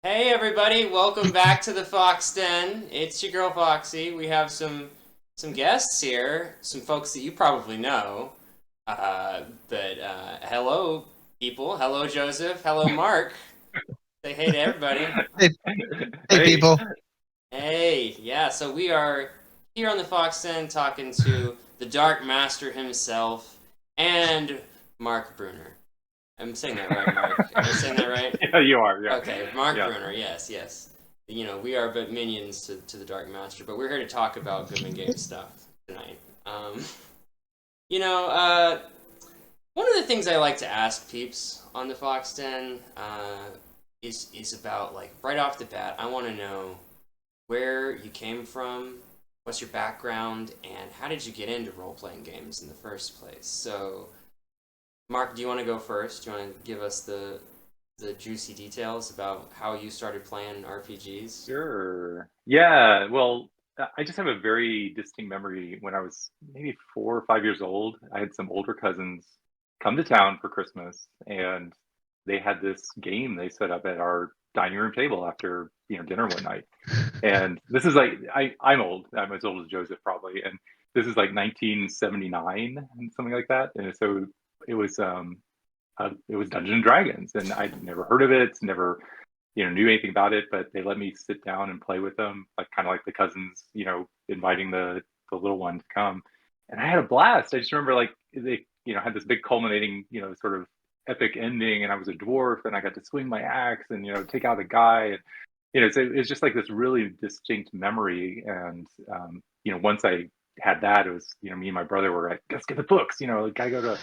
Hey everybody, welcome back to the Fox Den. It's your girl Foxy. We have some guests here, some folks that you probably know. Hello people, hello Joseph, hello Mark. Say hey to everybody. Hey, hey, Hey, people. Hey, yeah. So we are here on the Fox Den talking to the Dark Master himself and Mark Bruner. I'm saying that right, Mark. Am I saying that right? yeah, you are. Yeah, Okay, Mark yeah. Bruner, yes, yes. We are but minions to the Dark Master, but we're here to talk about Goodman Game stuff tonight. Um, you know, uh, One of the things I like to ask peeps on the Fox Den is about, like, right off the bat, I want to know where you came from, what's your background, and how did you get into role-playing games in the first place? So, Mark, do you want to go first? Do you want to give us the juicy details about how you started playing RPGs? Sure. Yeah. Well, I just have a very distinct memory when I was maybe 4 or 5 years old. I had some older cousins come to town for Christmas, and they had this game they set up at our dining room table after dinner one night. And this is like I'm old. I'm as old as Joseph probably, and this is like 1979 and something like that. And so it was um it was Dungeons and Dragons, and I'd never heard of it, never knew anything about it, but they let me sit down and play with them, like kind of like the cousins, inviting the little one to come, and I had a blast. I just remember like they had this big culminating sort of epic ending, and I was a dwarf, and I got to swing my axe and take out a guy, and it's just like this really distinct memory, and once I had that, it was me and my brother were like, let's get the books, like I go to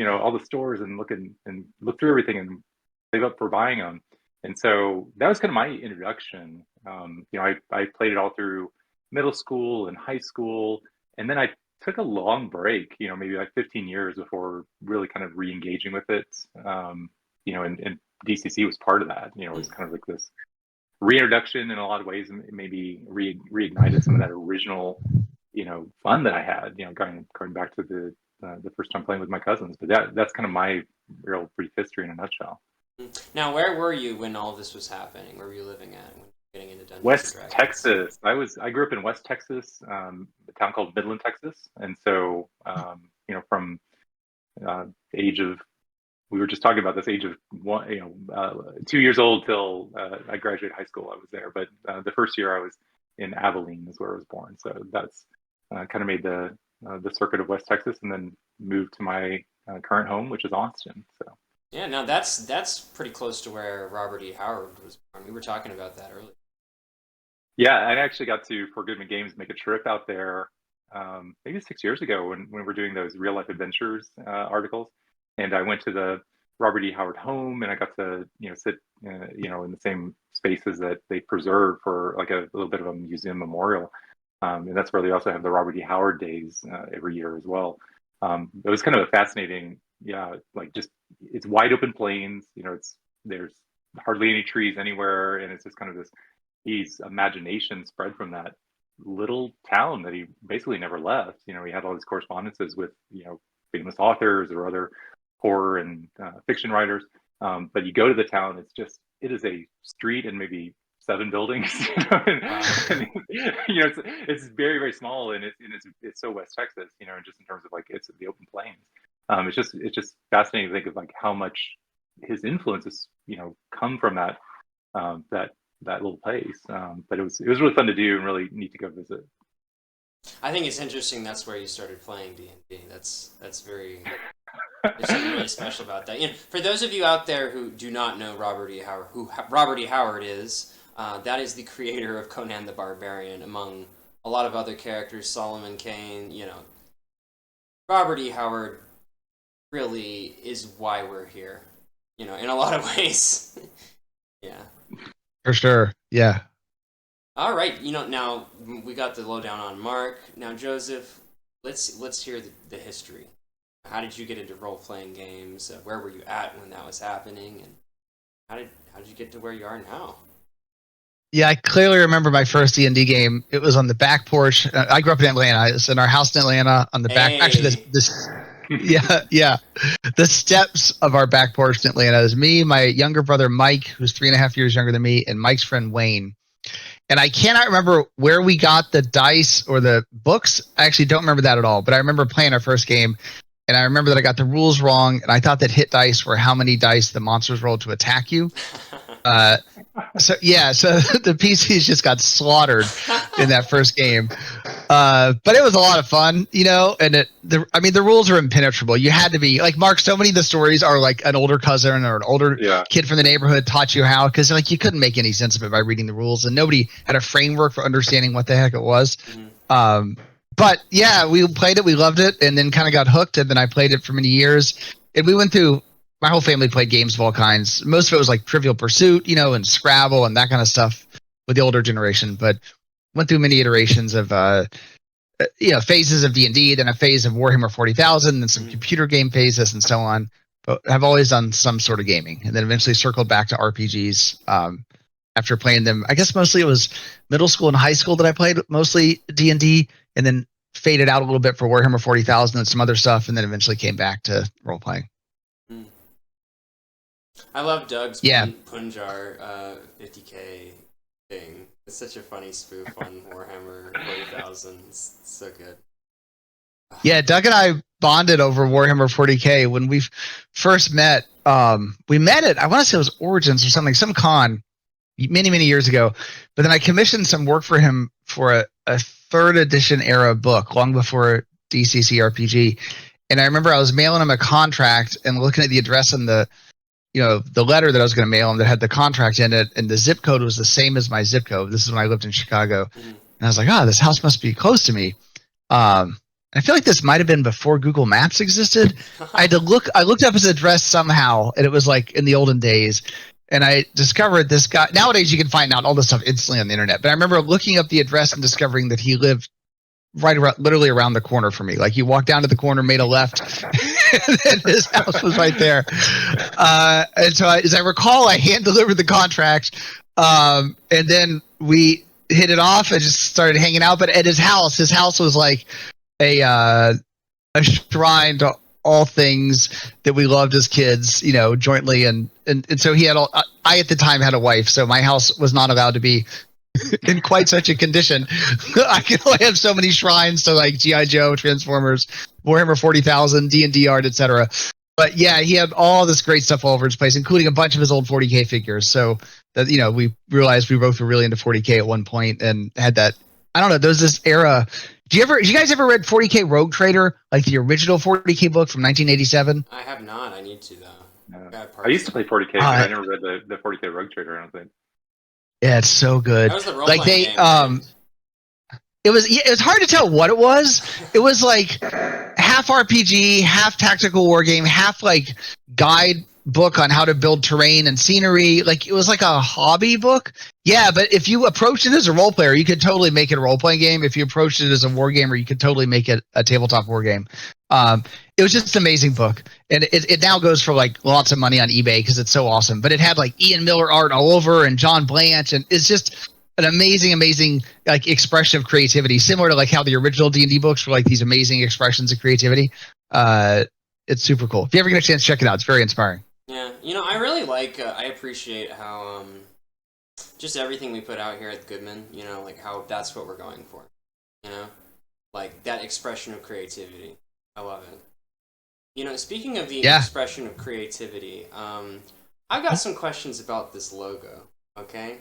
all the stores and look through everything and save up for buying them. And so that was kind of my introduction. I played it all through middle school and high school, and then I took a long break, maybe like 15 years before really kind of re-engaging with it. And DCC was part of that. It was kind of like this reintroduction in a lot of ways, and maybe reignited some of that original, fun that I had, going back to the first time playing with my cousins. But that's kind of my real brief history in a nutshell. Now, where were you when all this was happening? Where were you living at when you were getting into Dungeons and West Dragons? Texas. I grew up in West Texas, a town called Midland, Texas, and so from age of we were just talking about this age of 2 years old till I graduated high school. I was there, but the first year I was in Abilene is where I was born. So that's kind of made the circuit of West Texas, and then moved to my current home, which is Austin. So Yeah, now that's pretty close to where Robert E. Howard was born. We were talking about that earlier. yeah, I actually got to for Goodman Games make a trip out there maybe 6 years ago when we were doing those real life adventures articles, and I went to the Robert E. Howard home, and I got to sit in the same spaces that they preserve for like a little bit of a museum memorial, and that's where they also have the Robert E. Howard Days every year as well. It was kind of a fascinating, yeah, like just it's wide open plains, there's hardly any trees anywhere, and it's just kind of this he's imagination spread from that little town that he basically never left. He had all these correspondences with famous authors or other horror and fiction writers. But you go to the town, it is a street and maybe seven buildings. Wow. It's very very small, and it's so West Texas, just in terms of like it's the open plains. It's just fascinating to think of like how much his influences come from that that little place. But it was really fun to do and really neat to go visit. I think it's interesting that's where you started playing D&D. That's very there's something really special about that. For those of you out there who do not know Robert E. Howard, Robert E. Howard is, that is the creator of Conan the Barbarian, among a lot of other characters, Solomon Kane. Robert E. Howard really is why we're here. In a lot of ways. Yeah. For sure. Yeah. All right. Now we got the lowdown on Mark. Now, Joseph, let's hear the history. How did you get into role playing games? Where were you at when that was happening? And how did you get to where you are now? Yeah, I clearly remember my first D&D game. It was on the back porch. I grew up in Atlanta. It's in our house in Atlanta on the back. Actually, this Hey. this Yeah. The steps of our back porch in Atlanta is me, my younger brother Mike, who's 3.5 years younger than me, and Mike's friend Wayne. And I cannot remember where we got the dice or the books. I actually don't remember that at all. But I remember playing our first game, and I remember that I got the rules wrong, and I thought that hit dice were how many dice the monsters rolled to attack you. So the PCs just got slaughtered in that first game. But it was a lot of fun, and the rules are impenetrable. You had to be like Mark. So many of the stories are like an older cousin or an older kid from the neighborhood taught you how, because like you couldn't make any sense of it by reading the rules, and nobody had a framework for understanding what the heck it was. But yeah, we played it, we loved it, and then kind of got hooked, and then I played it for many years, and we went through. My whole family played games of all kinds. Most of it was like Trivial Pursuit, and Scrabble and that kind of stuff with the older generation. But went through many iterations of, phases of D&D, then a phase of Warhammer 40,000, then some computer game phases and so on. But I've always done some sort of gaming, and then eventually circled back to RPGs after playing them. I guess mostly it was middle school and high school that I played mostly D&D, and then faded out a little bit for Warhammer 40,000 and some other stuff, and then eventually came back to role playing. I love Doug's Punjar 50K thing. It's such a funny spoof on Warhammer 40,000. It's so good. Yeah, Doug and I bonded over Warhammer 40K when we first met. We met at, I want to say it was Origins or something, some con many, many years ago. But then I commissioned some work for him for a third edition era book long before DCC RPG. And I remember I was mailing him a contract and looking at the address and the letter that I was going to mail him that had the contract in it, and the zip code was the same as my zip code. This is when I lived in Chicago. And I was like, this house must be close to me. I feel like this might have been before Google Maps existed. I looked up his address somehow, and it was like in the olden days. And I discovered this guy. Nowadays, you can find out all this stuff instantly on the internet. But I remember looking up the address and discovering that he lived literally around the corner from me. Like you walk down to the corner, made a left, and then his house was right there. And so as I recall, I hand delivered the contract, and then we hit it off and just started hanging out. But at his house was like a shrine to all things that we loved as kids, jointly. And so he had I at the time had a wife, so my house was not allowed to be in quite such a condition. I can only have so many shrines to like G.I. Joe, Transformers, Warhammer 40,000, D&D art, etc. But yeah, he had all this great stuff all over his place, including a bunch of his old 40K figures. So that we realized we both were really into 40K at one point and had that. I don't know. There was this era. Did you guys ever read 40K Rogue Trader, like the original 40K book from 1987? I have not. I need to though. No. I used to play 40K, but I never read the 40K Rogue Trader. I don't think. Yeah, it's so good. That was the like they, game, right? it was hard to tell what it was. It was like half RPG, half tactical war game, half like guide book on how to build terrain and scenery. Like it was like a hobby book. Yeah, but if you approached it as a role player, you could totally make it a role playing game. If you approached it as a war gamer, you could totally make it a tabletop war game. It was just an amazing book, and it now goes for like lots of money on eBay because it's so awesome. But it had like Ian Miller art all over and John Blanche, and it's just an amazing like expression of creativity, similar to like how the original D&D books were like these amazing expressions of creativity. It's super cool. If you ever get a chance, check it out. It's very inspiring. Yeah, I really like. I appreciate how just everything we put out here at Goodman. Like how that's what we're going for. Like that expression of creativity. I love it. Speaking of the expression of creativity, I've got some questions about this logo. Okay,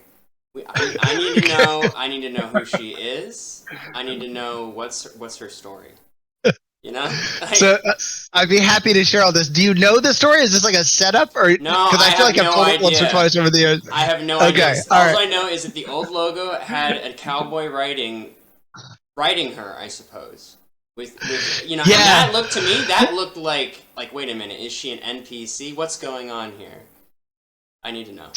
I need to know. I need to know who she is. I need to know what's her story. So I'd be happy to share all this. Do you know the story? Is this like a setup, or no? Because I feel like I've told it once or twice over the years. I have no idea. All I know is that the old logo had a cowboy writing her, I suppose. With and that looked to me, like wait a minute, is she an NPC? What's going on here? I need to know.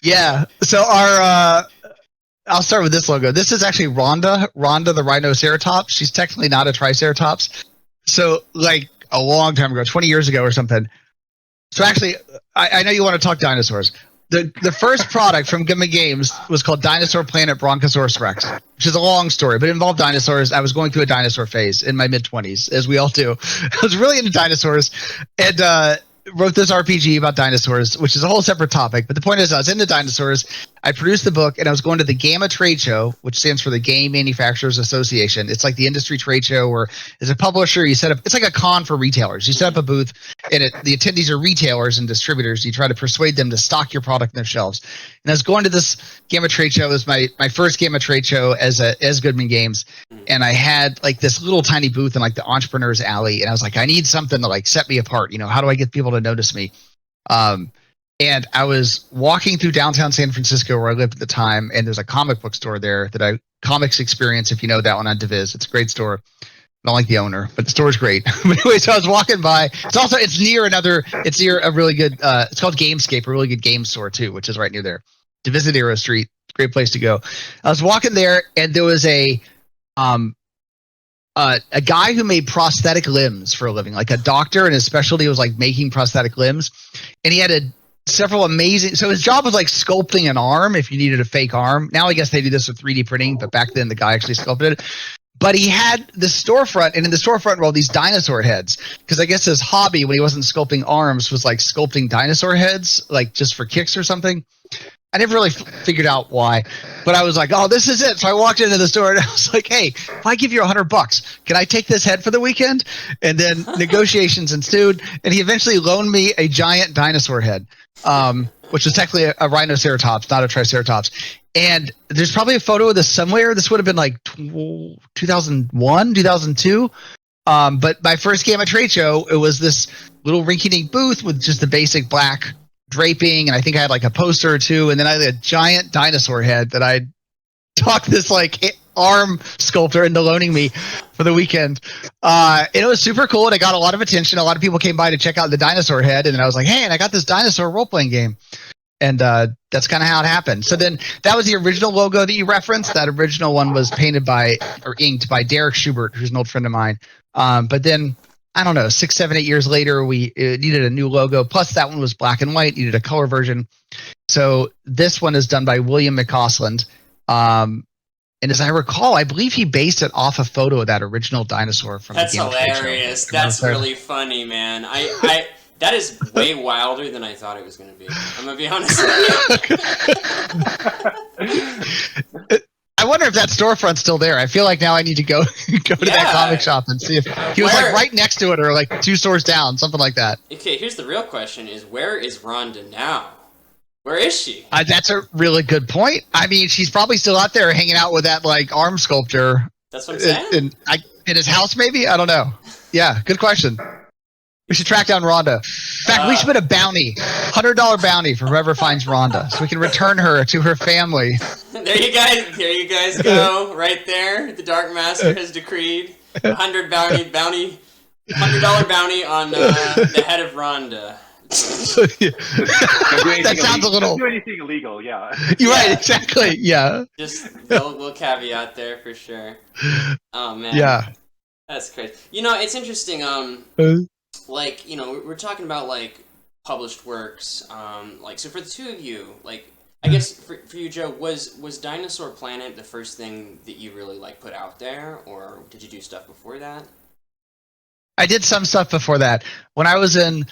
Yeah. So I'll start with this logo. This is actually Rhonda the Rhinoceratops. She's technically not a Triceratops. So like a long time ago, 20 years ago or something. So actually, I know you want to talk dinosaurs. the first product from Goodman Games was called Dinosaur Planet Bronchosaurus Rex, which is a long story, but it involved dinosaurs. I was going through a dinosaur phase in my mid-20s, as we all do. I was really into dinosaurs, and wrote this RPG about dinosaurs, which is a whole separate topic. But the point is, I was into dinosaurs. I produced the book, and I was going to the GAMA trade show, which stands for the Game Manufacturers Association. It's like the industry trade show where, as a publisher, you set up. It's like a con for retailers. You set up a booth, and the attendees are retailers and distributors. You try to persuade them to stock your product on their shelves. And I was going to this GAMA trade show. It was my first GAMA trade show as Goodman Games, and I had like this little tiny booth in like the entrepreneur's alley, and I was like, I need something to like set me apart. You know, how do I get people to notice me? And I was walking through downtown San Francisco where I lived at the time, and there's a comic book store there Comics Experience, if you know that one on Diviz. It's a great store. I don't like the owner, but the store is great. But anyway, so I was walking by. It's near a really good, it's called Gamescape, a really good game store too, which is right near there. Divisadero Street, great place to go. I was walking there, and there was a guy who made prosthetic limbs for a living, like a doctor, and his specialty was like making prosthetic limbs. And he had several amazing. So his job was like sculpting an arm if you needed a fake arm. Now I guess they do this with 3D printing, but back then the guy actually sculpted it. But he had the storefront, and in the storefront were all these dinosaur heads. Because I guess his hobby when he wasn't sculpting arms was like sculpting dinosaur heads, like just for kicks or something. I never really figured out why, but I was like, oh, this is it. So I walked into the store and I was like, hey, if I give you $100, can I take this head for the weekend? And then negotiations ensued, and he eventually loaned me a giant dinosaur head, which was technically a rhinoceratops, not a triceratops. And there's probably a photo of this somewhere. This would have been like 2001, 2002. But my first game at trade show, it was this little rinky-dink booth with just the basic black draping, and I think I had like a poster or two, and then I had a giant dinosaur head that I talked this like arm sculptor into loaning me for the weekend. And it was super cool, and it got a lot of attention. A lot of people came by to check out the dinosaur head, and then I was like, hey, and I got this dinosaur role-playing game. And that's kind of how it happened. So then that was the original logo that you referenced. That original one was painted by or inked by Derek Schubert, who's an old friend of mine. But then I don't know, 6, 7, 8 years later, we needed a new logo. Plus, that one was black and white, needed a color version. So this one is done by William McCausland. And as I recall, I believe he based it off a photo of that original dinosaur from That's the Game hilarious. That's really funny, man. I that is way wilder than I thought it was going to be. I'm going to be honest with you. I wonder if that storefront's still there. I feel like now I need to go to that comic shop and see if he was like right next to it or like 2 stores down, something like that. Okay, here's the real question: is where is Rhonda now? Where is she? That's a really good point. I mean, she's probably still out there hanging out with that like arm sculptor. That's what I'm saying. In his house, maybe. I don't know. Yeah, good question. We should track down Rhonda. In fact, we should put a bounty, $100 bounty for whoever finds Rhonda, so we can return her to her family. There you guys go, right there. The Dark Master has decreed $100 bounty on the head of Rhonda. That sounds a little. Don't do anything illegal, yeah. You're right, exactly, yeah. Just a little caveat there for sure. Oh man. Yeah. That's crazy. You know, it's interesting. Like, you know, we're talking about like published works. Like, so for the two of you, like, I guess for you, Joe, was Dinosaur Planet the first thing that you really like put out there, or did you do stuff before that? I did some stuff before that. When I was in,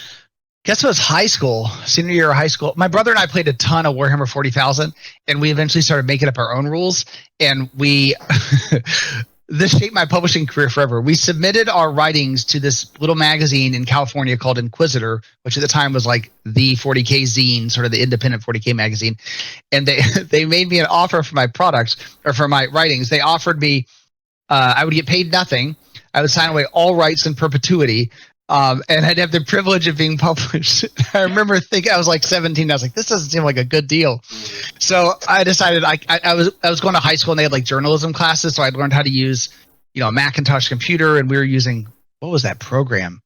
guess it was high school, senior year of high school, my brother and I played a ton of Warhammer 40,000, and we eventually started making up our own rules, and we this shaped my publishing career forever. We submitted our writings to this little magazine in California called Inquisitor, which at the time was like the 40K zine, sort of the independent 40K magazine. And they made me an offer for my products or for my writings. They offered me, I would get paid nothing. I would sign away all rights in perpetuity. And I'd have the privilege of being published. I remember thinking, I was like 17. I was like, this doesn't seem like a good deal. So I decided I was going to high school, and they had like journalism classes. So I learned how to use, you know, a Macintosh computer, and we were using, what was that program?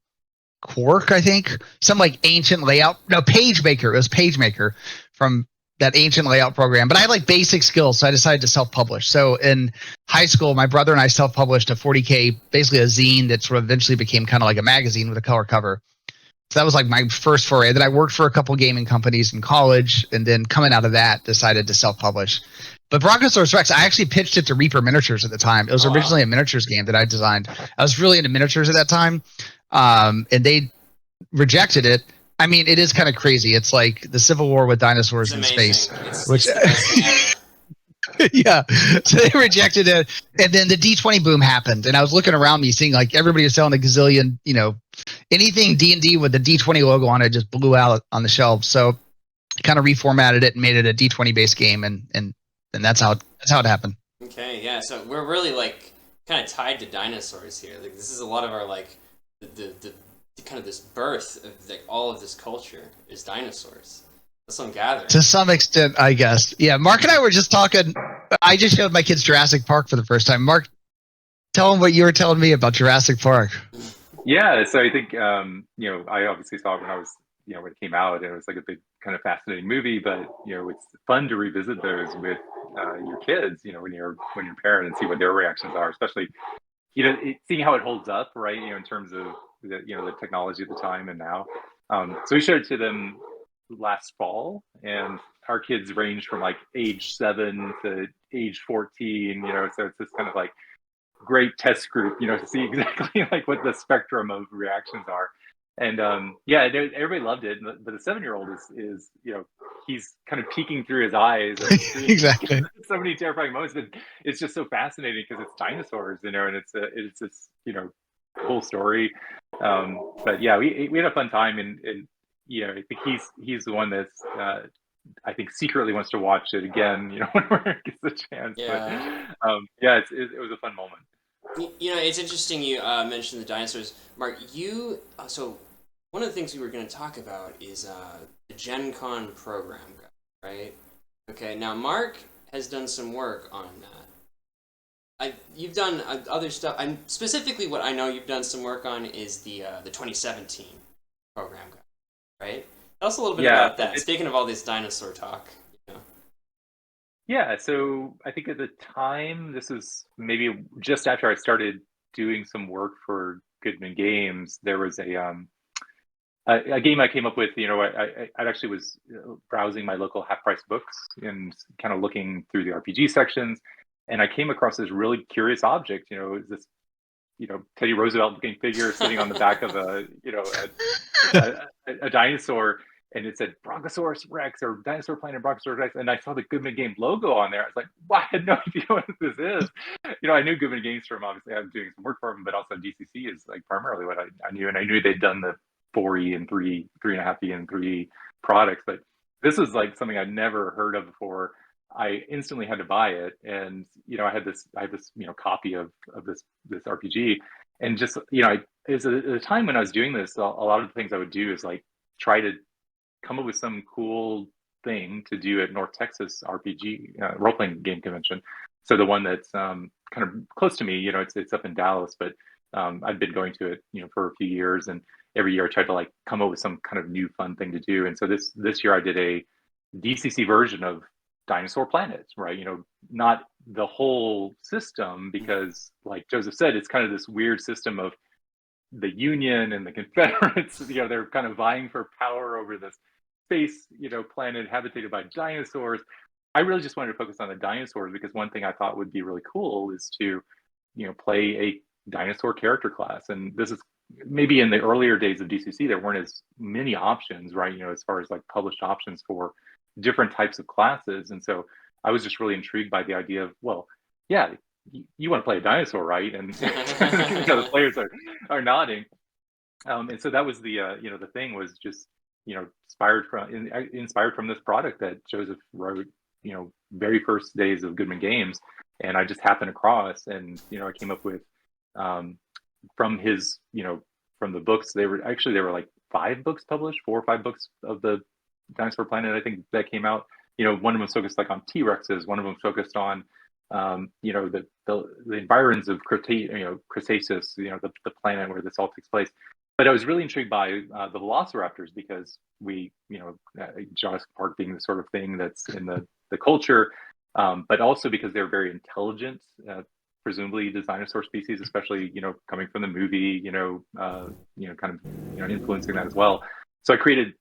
Quark, I think. Some like ancient layout. No, PageMaker. It was PageMaker from that ancient layout program. But I had like basic skills, so I decided to self-publish. So in high school, my brother and I self-published a 40K, basically a zine that sort of eventually became kind of like a magazine with a color cover. So that was like my first foray. Then I worked for a couple gaming companies in college, and then coming out of that, decided to self-publish. But Brontosaurus Rex, I actually pitched it to Reaper Miniatures at the time. It was originally a miniatures game that I designed. I was really into miniatures at that time, and they rejected it. I mean, it is kind of crazy. It's like the Civil War with dinosaurs in space. It's Which, the best thing ever. yeah, so they rejected it, and then the D20 boom happened, and I was looking around me, seeing like everybody was selling a gazillion, anything D&D with the D20 logo on it just blew out on the shelves. So kind of reformatted it and made it a D20 based game, and that's how it happened. Okay, yeah. So we're really like kind of tied to dinosaurs here. Like this is a lot of our like the kind of this birth of like all of this culture is dinosaurs. That's what I'm gathering. To some extent, I guess. Yeah, Mark and I were just talking. I just showed my kids Jurassic Park for the first time. Mark, tell them what you were telling me about Jurassic Park. Yeah, so I think I obviously saw it when I was when it came out, and it was like a big kind of fascinating movie. But it's fun to revisit those with your kids. When you're a parent and see what their reactions are, especially seeing how it holds up, right? In terms of the technology at the time and now. So we showed it to them last fall, and our kids range from like age 7 to age 14. So it's this kind of like great test group, to see exactly like what the spectrum of reactions are. And everybody loved it. But the 7-year-old is he's kind of peeking through his eyes. Exactly. So many terrifying moments, but it's just so fascinating because it's dinosaurs, and it's this cool story. But yeah, we had a fun time, and I think he's the one that's I think secretly wants to watch it again, whenever it gets a chance. Yeah. But it was a fun moment. It's interesting you mentioned the dinosaurs. Mark, so one of the things we were going to talk about is the Gen Con program, right? Okay, now Mark has done some work on that. You've done other stuff. Specifically, what I know you've done some work on is the 2017 program, right? Tell us a little bit about that. Speaking of all this dinosaur talk. Yeah, so I think at the time, this was maybe just after I started doing some work for Goodman Games. There was a game I came up with. I actually was browsing my local half-price books and kind of looking through the RPG sections, and I came across this really curious object. This Teddy Roosevelt looking figure sitting on the back of a dinosaur. And it said Brontosaurus Rex or Dinosaur Planet Brontosaurus Rex. And I saw the Goodman Game logo on there. I was like, wow, I had no idea what this is. I knew Goodman Games from, obviously, I was doing some work for them, but also DCC is like primarily what I knew. And I knew they'd done the 4E and 3.5E and 3 products. But this was like something I'd never heard of before. I instantly had to buy it. And, I had this copy of this RPG. And just, it was a time when I was doing this, a lot of the things I would do is like try to come up with some cool thing to do at North Texas RPG role-playing game convention. So the one that's kind of close to me, it's up in Dallas, but I've been going to it, for a few years, and every year I tried to like come up with some kind of new fun thing to do. And so this year I did a DCC version of Dinosaur Planet, right? Not the whole system, because like Joseph said, it's kind of this weird system of the Union and the Confederates. They're kind of vying for power over this space, planet habitated by dinosaurs. I really just wanted to focus on the dinosaurs, because one thing I thought would be really cool is to, play a dinosaur character class. And this is maybe in the earlier days of DCC, there weren't as many options, right? As far as like published options for different types of classes. And so I was just really intrigued by the idea of, well, yeah, you want to play a dinosaur, right? And the players are nodding. And so that was the the thing was just inspired from this product that Joseph wrote very first days of Goodman Games, and I just happened across, and I came up with from his from the books. They were like 5 books published, 4 or 5 books of the Dinosaur Planet, I think, that came out. One of them was focused like on T-Rexes, one of them focused on the environs of Cretaceous, the planet where this all takes place. But I was really intrigued by the Velociraptors, because we, Jurassic Park being the sort of thing that's in the culture, but also because they're very intelligent presumably the dinosaur species, especially coming from the movie, kind of influencing that as well. So I created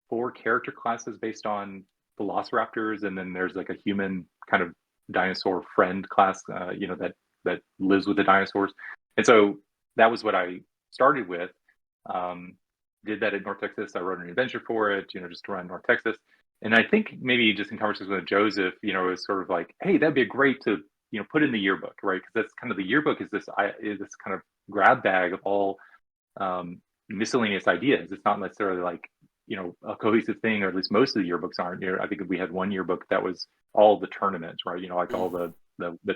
4 character classes based on velociraptors, and then there's like a human kind of dinosaur friend class, that lives with the dinosaurs. And so that was what I started with. Did that at North Texas. I wrote an adventure for it, just to run North Texas. And I think maybe just in conversation with Joseph, it was sort of like, hey, that'd be great to put in the yearbook, right? Because that's kind of the yearbook is this kind of grab bag of all miscellaneous ideas. It's not necessarily like a cohesive thing, or at least most of the yearbooks aren't. I think we had one yearbook that was all the tournaments, right? Like all the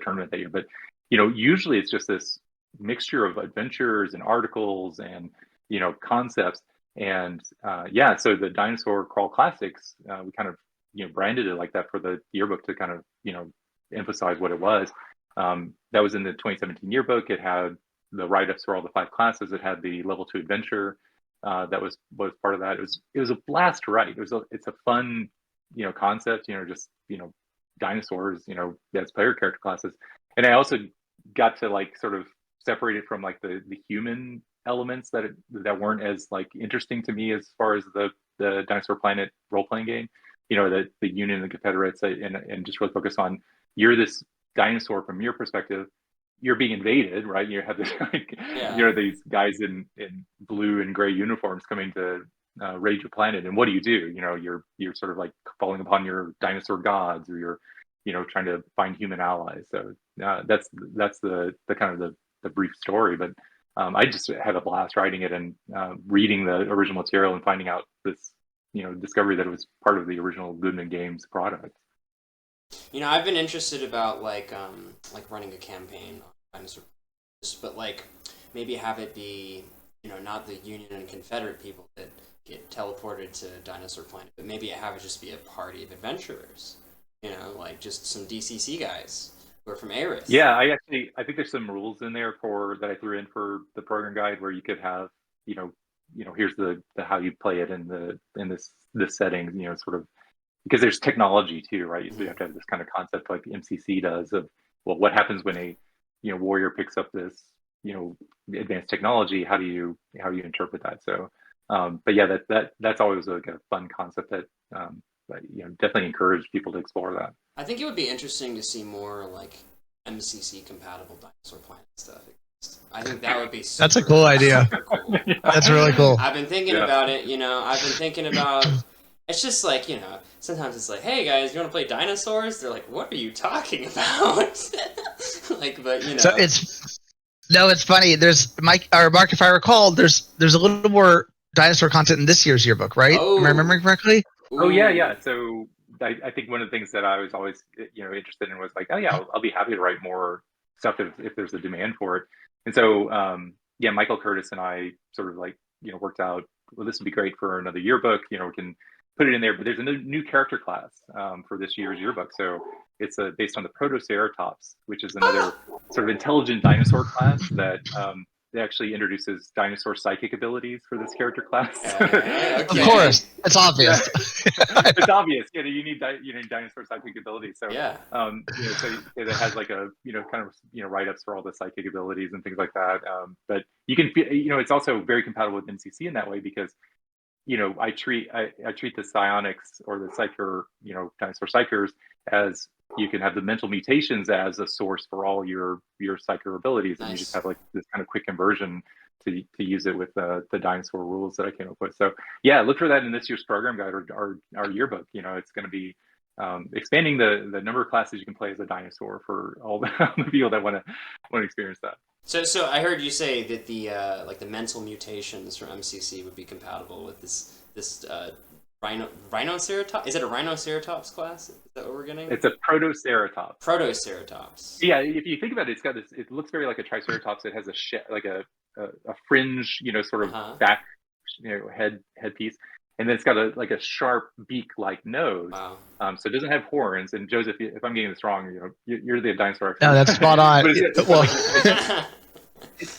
tournament that year. But usually it's just this mixture of adventures and articles and concepts. And so the Dinosaur Crawl Classics, we kind of branded it like that for the yearbook to kind of emphasize what it was. That was in the 2017 yearbook. It had the write-ups for all the 5 classes. It had the level 2 adventure that was part of that. It was a blast to write. It's a fun concept, just dinosaurs, as player character classes. And I also got to like sort of separate it from like the human elements that weren't as like interesting to me as far as the Dinosaur Planet role-playing game, the Union and the Confederates, and just really focus on, you're this dinosaur from your perspective, you're being invaded, right? You have this like, these guys in blue and gray uniforms coming to raid your planet, and what do? You're sort of like falling upon your dinosaur gods, or you're trying to find human allies. So that's the kind of the brief story. But I just had a blast writing it, and reading the original material and finding out this discovery that it was part of the original Goodman Games product. I've been interested about like running a campaign on Dinosaur, but like maybe have it be not the Union and Confederate people that get teleported to Dinosaur Planet, but maybe have it just be a party of adventurers. Like just some DCC guys who are from Aris. Yeah, I think there's some rules in there that I threw in for the program guide, where you could have here's the how you play it in this setting, sort of, because there's technology too, right? Mm-hmm. So you have to have this kind of concept like MCC does of, well, what happens when a warrior picks up this advanced technology? How do you interpret that? So but yeah, that's always like a fun concept that definitely encourage people to explore that. I think it would be interesting to see more like MCC compatible Dinosaur Planet stuff. I think that would be super, that's a cool idea. Cool. That's really cool. I've been thinking about it, I've been thinking about, it's just like, sometimes it's like, hey guys, you want to play dinosaurs? They're like, what are you talking about? Like, but So it's funny. There's Mark, if I recall, there's a little more dinosaur content in this year's yearbook, right? Oh. Am I remembering correctly? Oh yeah. So I think one of the things that I was always interested in was like, oh yeah, I'll be happy to write more stuff if there's a demand for it. And so Michael Curtis and I sort of like worked out, well, this would be great for another yearbook. We can put it in there, but there's a new character class for this year's yearbook. So it's based on the Protoceratops, which is another sort of intelligent dinosaur class that it actually introduces dinosaur psychic abilities for this character claess. Okay. Of course, it's obvious. Yeah. It's obvious. You need dinosaur psychic abilities. So yeah. So it has like a kind of write-ups for all the psychic abilities and things like that. But you can it's also very compatible with MCC in that way, because I treat the psionics or the psyker dinosaur psychers as, you can have the mental mutations as a source for all your psyker abilities. Nice. And you just have like this kind of quick conversion to use it with the dinosaur rules that I came up with. So yeah, look for that in this year's program guide or our yearbook. It's going to be expanding the number of classes you can play as a dinosaur for all the people that want to experience that. So I heard you say that the like the mental mutations from MCC would be compatible with this Rhinoceratops? Is it a Rhinoceratops class? Is that what we're getting? It's a Protoceratops. Protoceratops. Yeah, if you think about it, it's got this. It looks very like a Triceratops. It has a fringe, sort of back, headpiece, and then it's got a sharp beak-like nose. Wow. So it doesn't have horns. And Joseph, if I'm getting this wrong, you're the dinosaur expert. No, that's spot on.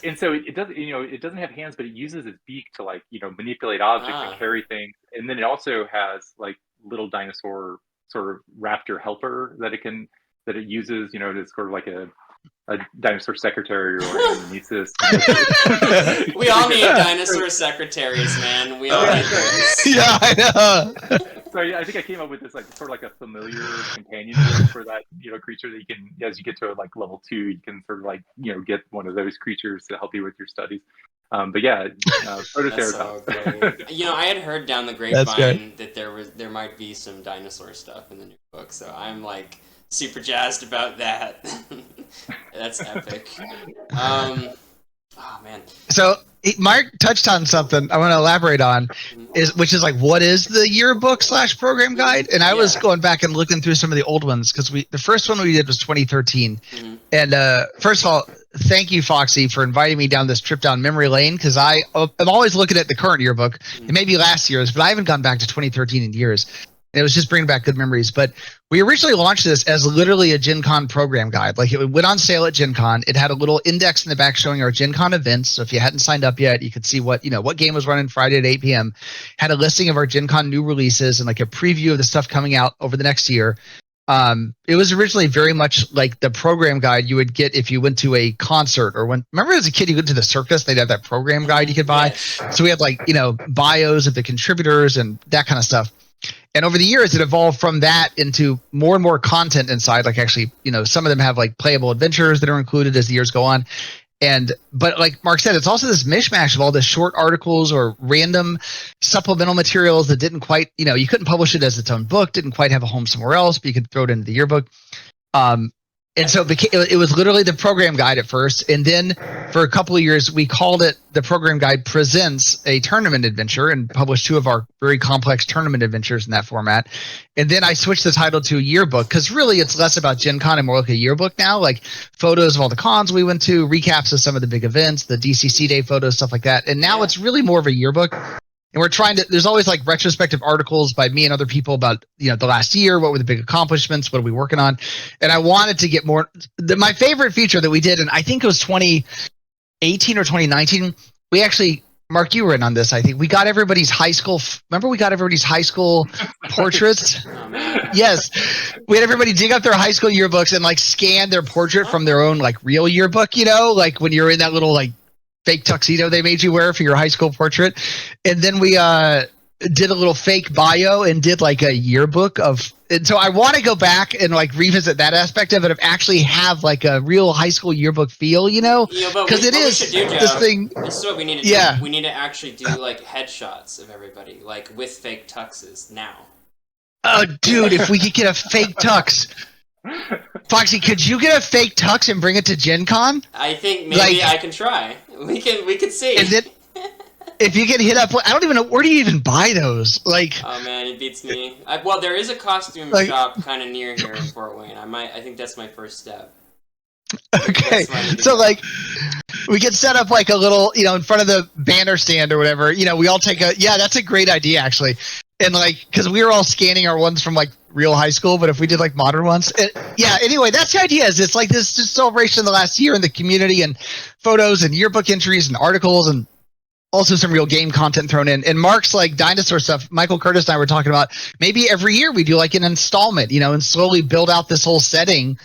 And so it doesn't, it doesn't have hands, but it uses its beak to manipulate objects and carry things. And then it also has like little dinosaur sort of raptor helper that it can that it uses, to sort of like a dinosaur secretary or anamnesis. We all need dinosaur secretaries, man. We all need those. Yeah, I know. So I think I came up with this like sort of like a familiar companion word for that creature that you can, as you get to like level 2, you can sort of like get one of those creatures to help you with your studies. But yeah, Protoceratops. That's so great. I had heard down the grapevine that there might be some dinosaur stuff in the new book, so I'm like super jazzed about that. That's epic. Oh man. So Mark touched on something I want to elaborate on, which is like, what is the yearbook / program guide? And I was going back and looking through some of the old ones because the first one we did was 2013. Mm-hmm. And first of all, thank you, Foxy, for inviting me down this trip down memory lane, because I'm always looking at the current yearbook. Mm-hmm. It may be last year's, but I haven't gone back to 2013 in years. And it was just bringing back good memories. But we originally launched this as literally a Gen Con program guide. Like, it went on sale at Gen Con. It had a little index in the back showing our Gen Con events. So if you hadn't signed up yet, you could see what game was running Friday at 8 p.m. Had a listing of our Gen Con new releases and like a preview of the stuff coming out over the next year. It was originally very much like the program guide you would get if you went to a concert or remember as a kid you went to the circus, they'd have that program guide you could buy. Yes. So we had like, bios of the contributors and that kind of stuff. And over the years, it evolved from that into more and more content inside. Like, actually, some of them have like playable adventures that are included as the years go on. But like Mark said, it's also this mishmash of all the short articles or random supplemental materials that didn't quite, you couldn't publish it as its own book, didn't quite have a home somewhere else, but you could throw it into the yearbook. And so it was literally the program guide at first. And then for a couple of years, we called it the program guide presents a tournament adventure and published 2 of our very complex tournament adventures in that format. And then I switched the title to yearbook because really it's less about Gen Con and more like a yearbook now, like photos of all the cons we went to, recaps of some of the big events, the DCC day photos, stuff like that. And now it's really more of a yearbook. And we're there's always like retrospective articles by me and other people about, the last year, what were the big accomplishments, what are we working on? And I wanted to get more, my favorite feature that we did, and I think it was 2018 or 2019, we actually, Mark, you were in on this, I think. We got everybody's high school, remember we got everybody's high school portraits? Yes. We had everybody dig up their high school yearbooks and like scan their portrait from their own like real yearbook, like when you're in that little like fake tuxedo they made you wear for your high school portrait. And then we did a little fake bio and did like a yearbook and so I want to go back and like revisit that aspect of it, of actually have like a real high school yearbook feel, because it is this thing. This is what we need to do. We need to actually do like headshots of everybody, like with fake tuxes now. Oh, dude, if we could get a fake tux. Foxy, could you get a fake tux and bring it to Gen Con? I think maybe I can try. We can see. And then, if you get hit up, I don't even know, where do you even buy those? Like, oh man, it beats me. Well, there is a costume shop kind of near here in Fort Wayne. I think that's my first step. Okay, so like, we get set up like a little, in front of the banner stand or whatever. We all take that's a great idea actually. And like, because we were all scanning our ones from like real high school, but if we did like modern ones, anyway, that's the idea. Is it's like this just celebration of the last year in the community, and photos and yearbook entries and articles, and also some real game content thrown in. And Mark's like dinosaur stuff. Michael Curtis and I were talking about maybe every year we do like an installment, and slowly build out this whole setting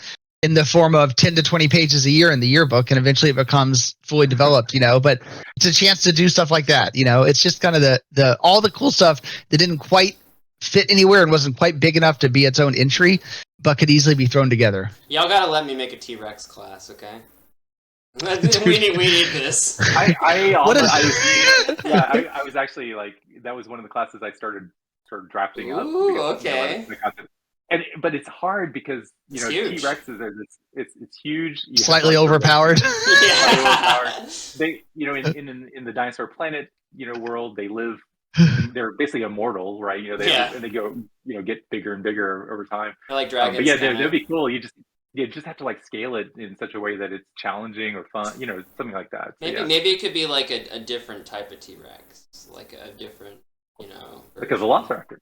in the form of 10 to 20 pages a year in the yearbook, and eventually it becomes fully developed, but it's a chance to do stuff like that. It's just kind of the all the cool stuff that didn't quite fit anywhere and wasn't quite big enough to be its own entry, but could easily be thrown together. Y'all gotta let me make a T-Rex class, okay? we need this. I was actually like, that was one of the classes I started sort of drafting up. Ooh, okay. But it's hard because T-Rexes are it's huge. Slightly overpowered. Yeah. They in the Dinosaur Planet world, they live. They're basically immortal, right? And they go get bigger and bigger over time. They're like dragons. But yeah, that'd be cool. You just have to like scale it in such a way that it's challenging or fun, something like that. So, maybe it could be like a different type of T-Rex, like a different. Like a velociraptor.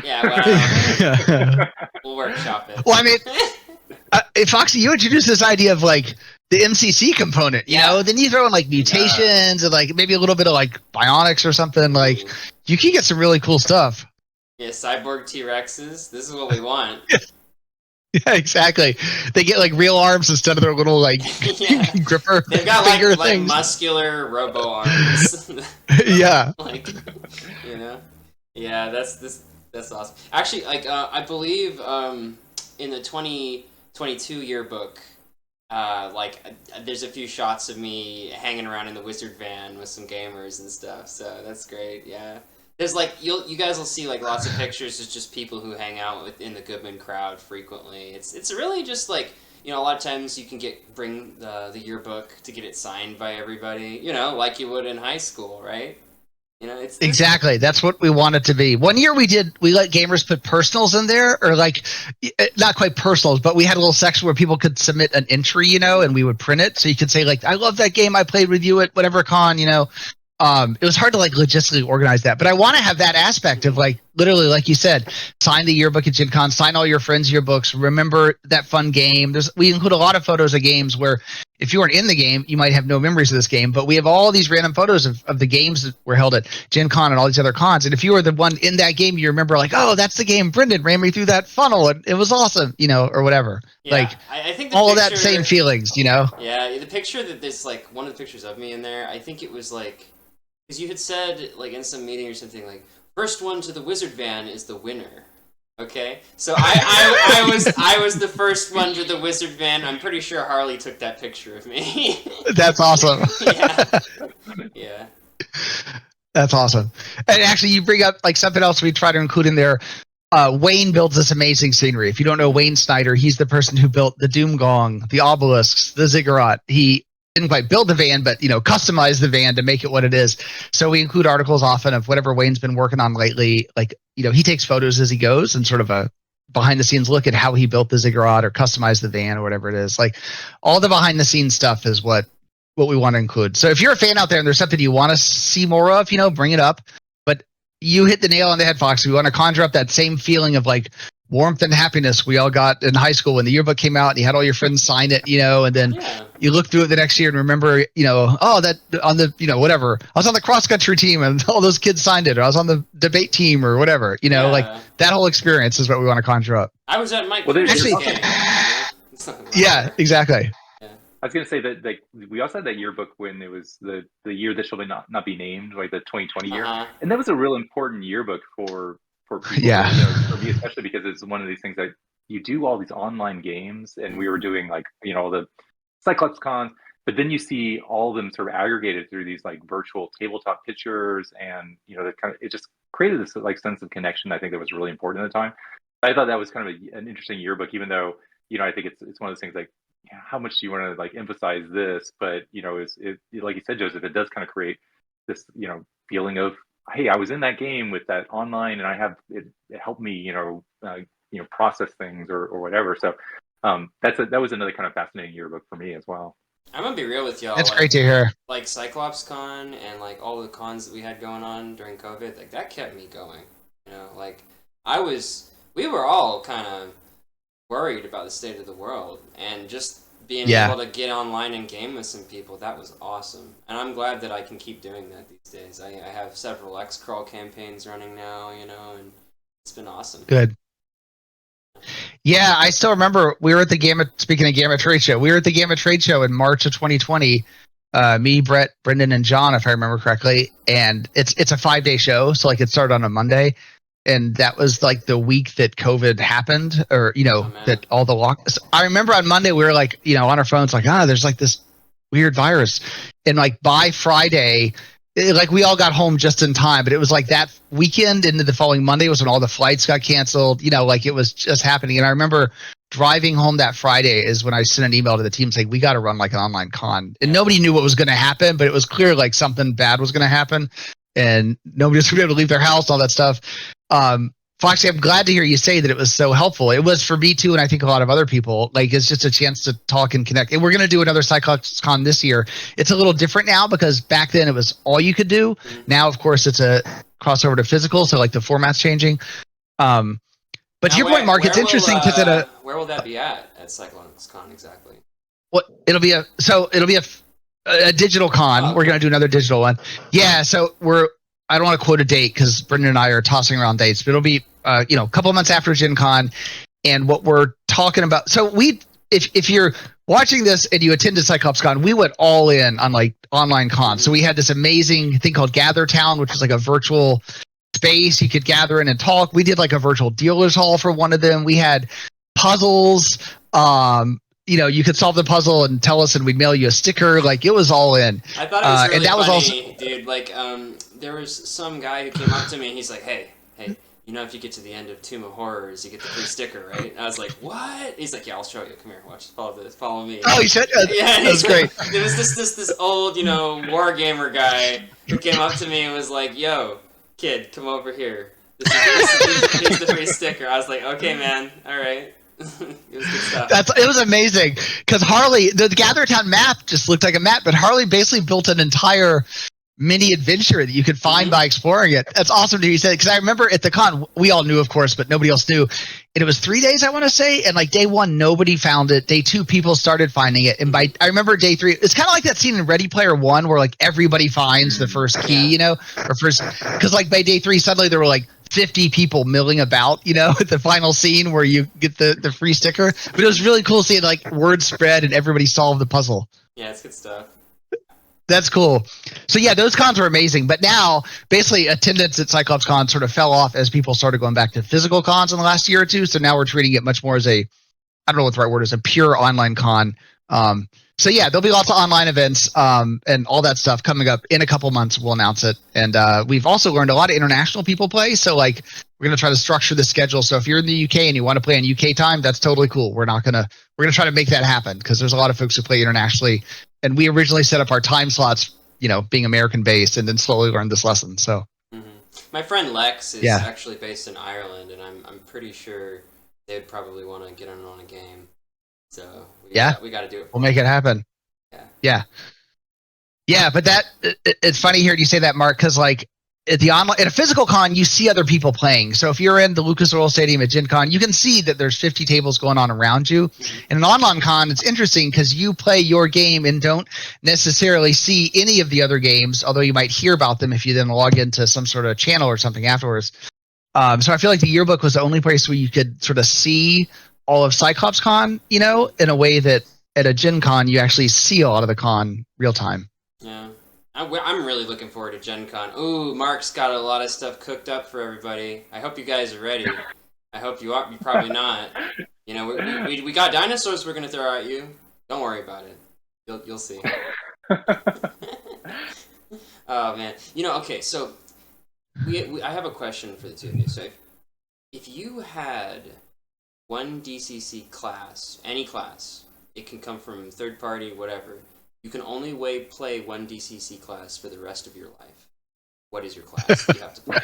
Yeah, well, we'll workshop it. Well, I mean, Foxy, you introduced this idea of like the MCC component, you know, then you throw in like mutations and like maybe a little bit of like bionics or something. Like, you can get some really cool stuff. Yeah, cyborg T-Rexes. This is what we want. Yeah, exactly. They get like real arms instead of their little like Yeah. gripper They've got finger like things. muscular robo arms. Yeah. Like, you know, yeah, that's awesome. Actually, like I believe in the 2022 yearbook, there's a few shots of me hanging around in the wizard van with some gamers and stuff. So that's great. Yeah. There's like you guys will see like lots of pictures of just people who hang out within the Goodman crowd frequently. It's really just like, you know, a lot of times you can bring the yearbook to get it signed by everybody, you know, like you would in high school, right? You know, it's Exactly. That's what we want it to be. One year we let gamers put personals in there, or like not quite personals, but we had a little section where people could submit an entry, you know, and we would print it. So you could say like, I love that game. I played with you at whatever con, you know. It was hard to like logistically organize that, but I want to have that aspect of like literally, like you said, sign the yearbook at Gen Con, sign all your friends' yearbooks, remember that fun game. We include a lot of photos of games where if you weren't in the game, you might have no memories of this game, but we have all these random photos of the games that were held at Gen Con and all these other cons. And if you were the one in that game, you remember like, oh, that's the game Brendan ran me through that funnel and it was awesome, you know, or whatever. yeah, Like I think all of that same feelings, you know? Yeah, the picture that there's like one of the pictures of me in there, I think it was like, because you had said like in some meeting or something like, first one to the wizard van is the winner. Okay, so I was the first one to the wizard van. I'm pretty sure Harley took that picture of me. That's awesome. Yeah. Yeah. That's awesome. And actually, you bring up like something else we try to include in there. Wayne builds this amazing scenery. If you don't know Wayne Snyder, he's the person who built the Doom Gong, the obelisks, the ziggurat. He didn't quite build the van, but, you know, customized the van to make it what it is. So we include articles often of whatever Wayne's been working on lately. Like, you know, he takes photos as he goes and sort of a behind the scenes look at how he built the ziggurat or customized the van or whatever it is. Like all the behind the scenes stuff is what we want to include. So if you're a fan out there and there's something you want to see more of, you know, bring it up. But you hit the nail on the head, Fox. We want to conjure up that same feeling of like warmth and happiness we all got in high school when the yearbook came out and you had all your friends sign it, you know, and then you look through it the next year and remember, you know, oh, that on the, you know, whatever, I was on the cross country team and all those kids signed it, or I was on the debate team or whatever, you know, like that whole experience is what we want to conjure up. I was at Mike. Well, Actually, yeah, exactly. I was going to say that like we also had that yearbook when it was the year that shall not be named, like the 2020 year, and that was a real important yearbook for people. Yeah. You know, for me especially, because it's one of these things that you do all these online games, and we were doing like, you know, all the Cyclops cons, but then you see all of them sort of aggregated through these like virtual tabletop pictures, and you know, it just created this like sense of connection. I think that was really important at the time. I thought that was kind of an interesting yearbook, even though, you know, I think it's one of those things like, how much do you want to like emphasize this? But you know, it like you said, Joseph, it does kind of create this, you know, feeling of, hey, I was in that game with that online, and I have it helped me, you know, process things or whatever. So that was another kind of fascinating yearbook for me as well. I'm gonna be real with y'all. That's great to hear. Like Cyclops Con and like all the cons that we had going on during COVID, like that kept me going. You know, like we were all kind of worried about the state of the world, and just being able to get online and game with some people, that was awesome. And I'm glad that I can keep doing that these days. I have several X-Crawl campaigns running now, you know, and it's been awesome. Good. Yeah, I still remember we were at the speaking of Gamma Trade Show, we were at the Gamma Trade Show in March of 2020. Me, Brett, Brendan, and John, if I remember correctly. And it's a 5-day show, so like it started on a Monday. And that was like the week that COVID happened, or, you know, that all the I remember on Monday we were like, you know, on our phones, like, there's like this weird virus. And like by Friday, like we all got home just in time, but it was like that weekend into the following Monday was when all the flights got canceled, you know, like it was just happening. And I remember driving home that Friday is when I sent an email to the team saying, we got to run like an online con. And nobody knew what was going to happen, but it was clear like something bad was going to happen. And nobody was going to be able to leave their house, all that stuff. Foxy, I'm glad to hear you say that it was so helpful. It was for me too, and I think a lot of other people. Like, it's just a chance to talk and connect. And we're going to do another Cyclops Con this year. It's a little different now because back then it was all you could do. Now, of course, it's a crossover to physical, so like the format's changing. But now, to your point, Mark, it's interesting because where will that be at Cyclops Con exactly? Well, it'll be a digital con. We're going to do another digital one. Yeah, so I don't want to quote a date because Brendan and I are tossing around dates, but it'll be a couple of months after Gen Con. And what we're talking about. So if you're watching this and you attended CyclopsCon, we went all in on like online cons. So we had this amazing thing called Gather Town, which was like a virtual space you could gather in and talk. We did like a virtual dealers hall for one of them. We had puzzles. You could solve the puzzle and tell us, and we'd mail you a sticker. Like, it was all in. I thought it was really and that funny, was also, dude. Like, there was some guy who came up to me and he's like, hey, if you get to the end of Tomb of Horrors, you get the free sticker, right? And I was like, what? He's like, yeah, I'll show you. Come here, watch. Follow me. Oh, you said that? Yeah, That was great. There was this old, war gamer guy who came up to me and was like, yo, kid, come over here. Here's the free sticker. I was like, okay, man, all right. It was good stuff. It was amazing because Harley, the Gather Town map just looked like a map, but Harley basically built an entire mini adventure that you could find by exploring it. That's awesome to hear you say, because I remember at the con, we all knew, of course, but nobody else knew. And it was 3 days, I want to say, and like day 1, nobody found it. Day 2, people started finding it, and I remember day 3, it's kind of like that scene in Ready Player One where like everybody finds the first key, because like by day 3, suddenly there were like 50 people milling about, at the final scene where you get the free sticker. But it was really cool seeing like word spread and everybody solve the puzzle. Yeah, it's good stuff. That's cool. So yeah, those cons were amazing. But now, basically, attendance at CyclopsCon sort of fell off as people started going back to physical cons in the last year or two. So now we're treating it much more as I don't know what the right word is, a pure online con. So yeah, there'll be lots of online events and all that stuff coming up in a couple months. We'll announce it. And we've also learned a lot of international people play. So like, we're going to try to structure the schedule. So if you're in the UK and you want to play in UK time, that's totally cool. We're going to try to make that happen because there's a lot of folks who play internationally. And we originally set up our time slots, being American based, and then slowly learned this lesson. So, my friend Lex is actually based in Ireland, and I'm pretty sure they would probably want to get on a game. So we got to do it. We'll make it happen. Yeah. But it's funny hearing you say that, Mark, because like at a physical con, you see other people playing. So if you're in the Lucas Oil Stadium at Gen Con, you can see that there's 50 tables going on around you. In an online con, it's interesting because you play your game and don't necessarily see any of the other games, although you might hear about them if you then log into some sort of channel or something afterwards. So I feel like the yearbook was the only place where you could sort of see all of CyclopsCon, in a way that at a Gen Con, you actually see a lot of the con real time. Yeah. I'm really looking forward to Gen Con. Ooh, Mark's got a lot of stuff cooked up for everybody. I hope you guys are ready. I hope you are. You're probably not. We got dinosaurs we're going to throw at you. Don't worry about it. You'll see. Oh, man. Okay, so I have a question for the two of you. So if you had one DCC class, any class, it can come from third party, whatever, you can only play one DCC class for the rest of your life. What is your class you have to play?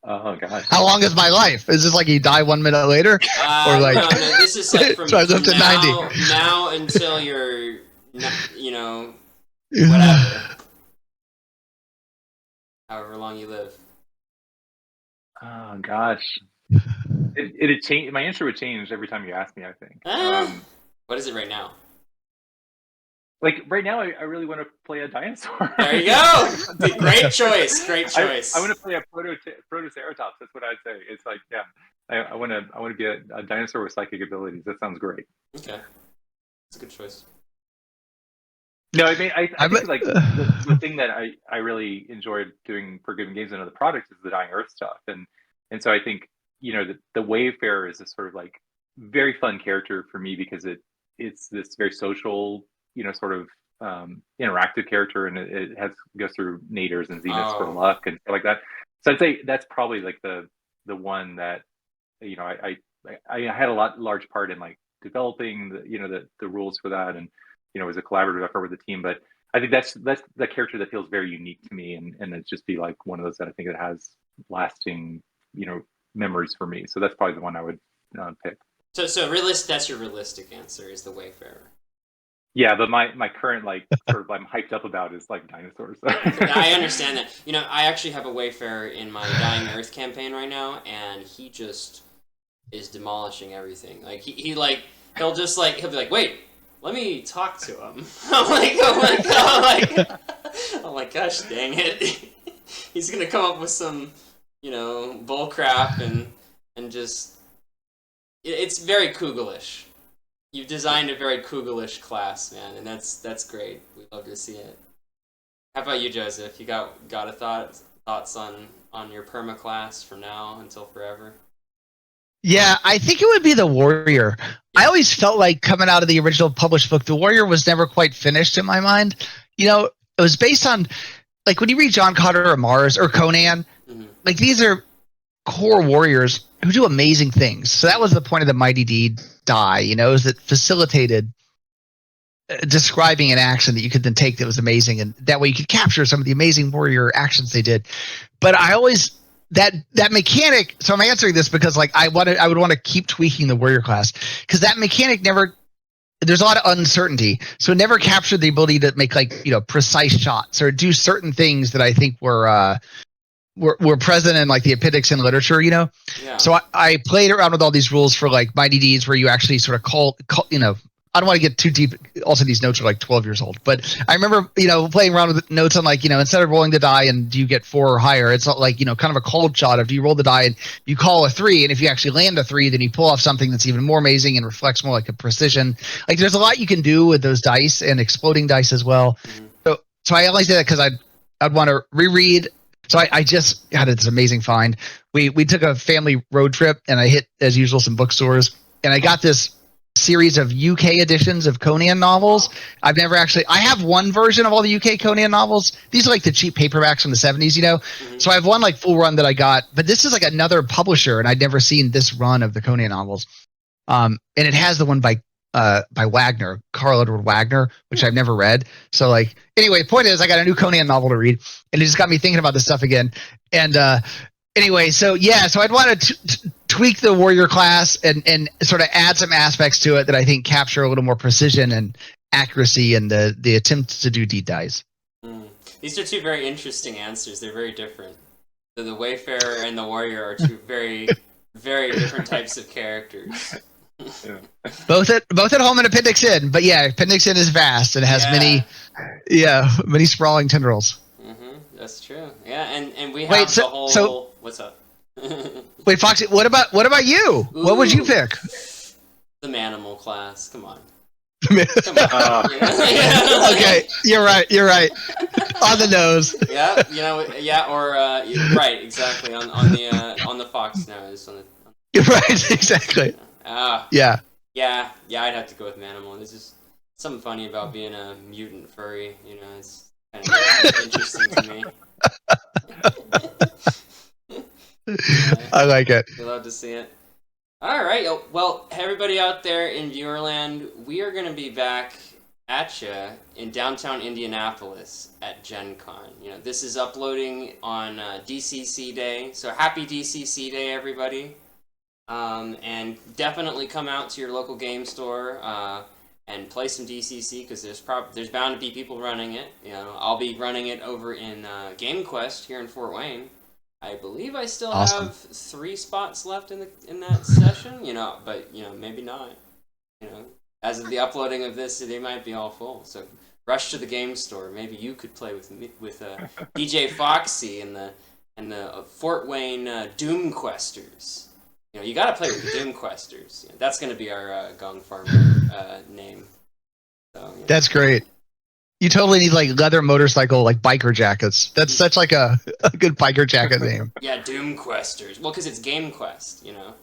Oh gosh. How long is my life? Is this like you die 1 minute later? Or like no, this is like from so I live to 90. Now until you're, whatever. However long you live. Oh gosh. It'd change. My answer would change every time you ask me, I think. What is it right now? Like right now, I really want to play a dinosaur. There you go. Great choice. Great choice. I want to play a Protoceratops. That's what I'd say. It's like, yeah, I want to be a dinosaur with psychic abilities. That sounds great. Okay, it's a good choice. No, I mean, I think like the thing that I really enjoyed doing for Goodman Games and other products is the Dying Earth stuff, and so I think the Wayfarer is a sort of like very fun character for me because it's this very social, sort of interactive character, and it goes through naders and zeniths for luck and stuff like that. So I'd say that's probably like the one that I had a large part in like developing the rules for that, and it was a collaborative effort with the team. But I think that's the character that feels very unique to me, and it's just be like one of those that I think that has lasting memories for me. So that's probably the one I would pick. So that's your realistic answer is the Wayfarer. Yeah, but my current sort of I'm hyped up about is like dinosaurs. I understand that. I actually have a Wayfarer in my Dying Earth campaign right now, and he just is demolishing everything. Like he'll be like, wait, let me talk to him. I'm like, gosh, dang it. He's gonna come up with some, bull crap and just it's very Kugelish. You've designed a very Kugelish class, man, and that's great. We love to see it. How about you, Joseph? You got a thoughts on your perma class from now until forever? Yeah, I think it would be the warrior. I always felt like coming out of the original published book, the warrior was never quite finished in my mind. You know, it was based on, like, when you read John Carter or Mars or Conan, like, these are core warriors who do amazing things. So that was the point of the Mighty Deed die, you know, is that facilitated describing an action that you could then take that was amazing, and that way you could capture some of the amazing warrior actions they did. But I always that mechanic. So I'm answering this because, like, I would want to keep tweaking the warrior class, because that mechanic never. There's a lot of uncertainty, so it never captured the ability to make, like, you know, precise shots or do certain things that I think were present in, like, the appendix in literature, you know. Yeah. So I played around with all these rules for, like, Mighty Deeds, where you actually sort of call, you know. I don't want to get too deep. Also, these notes are like 12 years old, but I remember, you know, playing around with notes on, like, you know, instead of rolling the die and do you get 4 or higher, it's not like, you know, kind of a cold shot of, do you roll the die and you call a 3, and if you actually land a 3, then you pull off something that's even more amazing and reflects more like a precision. Like, there's a lot you can do with those dice and exploding dice as well. So I always did that because I'd want to reread. So I just had this amazing find. We took a family road trip, and I hit, as usual, some bookstores, and I got this series of UK editions of Conan novels. I have one version of all the UK Conan novels. These are like the cheap paperbacks from the 70s, you know? So I have one, like, full run that I got, but this is like another publisher, and I'd never seen this run of the Conan novels. And it has the one by Wagner, Carl Edward Wagner, which I've never read. So, like, anyway, point is, I got a new Conan novel to read, and it just got me thinking about this stuff again. And anyway, so I'd want to tweak the warrior class and sort of add some aspects to it that I think capture a little more precision and accuracy in the attempt to do deed dice. These are two very interesting answers. They're very different. The Wayfarer and the Warrior are two very, very different types of characters. Yeah. Both at home and Appendix N, but yeah, Appendix N is vast and has many sprawling tendrils. That's true. Yeah, and we have the whole. So, what's up? Wait, Foxy, what about you? Ooh, what would you pick? The Manimal class. Come on. Come on. Okay, you're right. On the nose. Yeah, you know, or right, exactly. On the Fox nose. You're right, exactly. Yeah, I'd have to go with Manimal. There's just something funny about being a mutant furry. You know, it's kind of interesting to me. I like it. We love to see it. All right. Well, everybody out there in Viewerland, we are going to be back at you in downtown Indianapolis at Gen Con. You know, this is uploading on DCC Day, so happy DCC Day, everybody. And definitely come out to your local game store and play some DCC, because there's bound to be people running it. You know, I'll be running it over in Game Quest here in Fort Wayne. I believe I still have 3 spots left in that session. You know, but you know, maybe not. You know, as of the uploading of this, they might be all full. So rush to the game store. Maybe you could play with DJ Foxy and the Fort Wayne Doom Questers. You know, you got to play with the Doom Questers. You know, that's going to be our Gong Farmer name. So, you know. That's great. You totally need, like, leather motorcycle, like, biker jackets. That's such, like, a good biker jacket name. Yeah, Doom Questers. Well, because it's Game Quest, you know.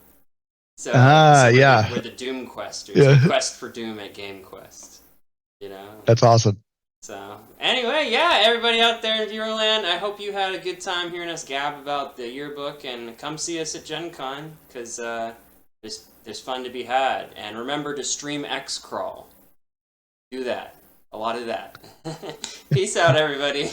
So, yeah. We're the Doom Questers. Yeah. Quest for Doom at Game Quest. You know. That's awesome. So, anyway, yeah, everybody out there in Viewerland, I hope you had a good time hearing us gab about the yearbook, and come see us at Gen Con, because there's fun to be had. And remember to stream X-Crawl. Do that. A lot of that. Peace out, everybody.